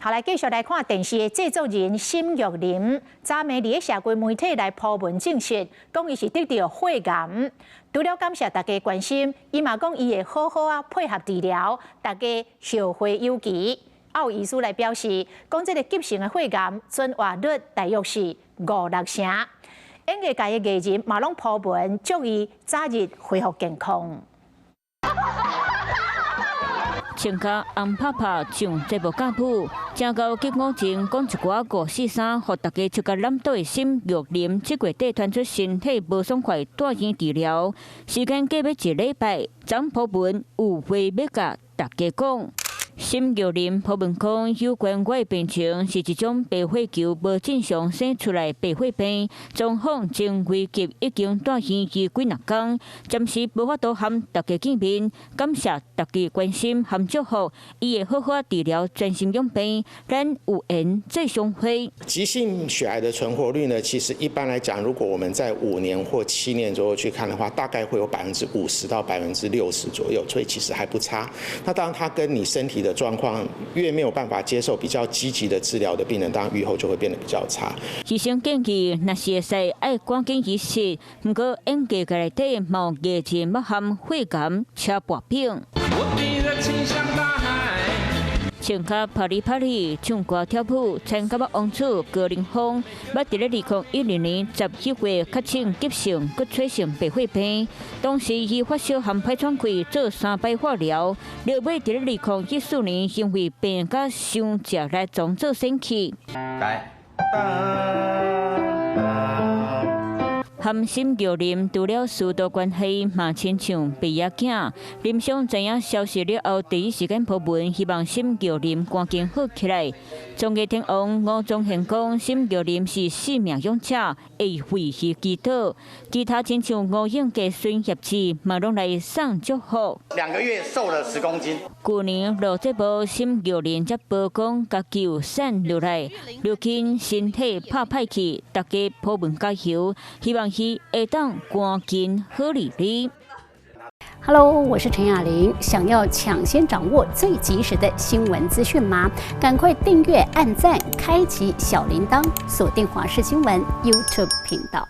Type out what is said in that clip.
好，来继续来看电视的制作人沈玉琳，昨暝伫社群媒体来铺文证实，讲伊是得到肺癌。除了感谢大家关心，伊嘛讲伊会好好配合治疗，大家后会有期。也有医师来表示，讲这个急性的肺癌存活率大约是5-6成。演艺界的艺人嘛拢铺文，祝伊早日恢复健康。穿甲红拍拍上节目架谱，正到结果前讲一寡543，互大家笑甲揽倒的沈玉琳，7月底传出身体无爽快，住院治疗，时间过要1礼拜，昨铺文有话要甲大家讲。沈玉琳铺文讲，有关我的病情是一种白血球无正常生出来白血病，状况真危急，已经住院医几两天，暂时无法度和大家见面。感谢大家关心和祝福，伊会好好治疗，专心养病，咱有缘再相会。急性血癌的存活率呢，其实一般来讲，如果我们在5年或7年左右去看的话，大概会有50%到60%左右，所以其实还不差。那当然，它跟你身体的状况越没有办法接受比较积极的治疗的病人，当然预后就会变得比较差。医生建议，若是会使爱赶紧医食，不过演艺界内底某艺人要和肺癌扯薄饼。穿甲啪里啪里，唱歌跳舞，参加王储高凌风，捌伫咧2010年11月确诊急性骨髓性白血病，当时伊发烧和排喘气，做3摆化疗，后尾伫咧2014年因为病甲伤食来装作生气。和沈玉琳除了师徒关系，嘛亲像毕业囝。林湘知影消息了后，第一时间铺文，希望沈玉琳赶紧好起来。综艺天王吴宗宪讲，沈玉琳是生命勇者，会为伊祈祷。其他亲像吴映洁、孙协志，嘛拢来送祝福。2个月瘦了10公斤。去年录节目，沈玉琳才曝光家己有瘦落来，如今身体拍歹去，大家铺文加油，希望伊会当赶紧好利利。Hello， 我是陈雅玲。想要抢先掌握最及时的新闻资讯吗？赶快订阅、按赞、开启小铃铛，锁定华视新闻 YouTube 频道。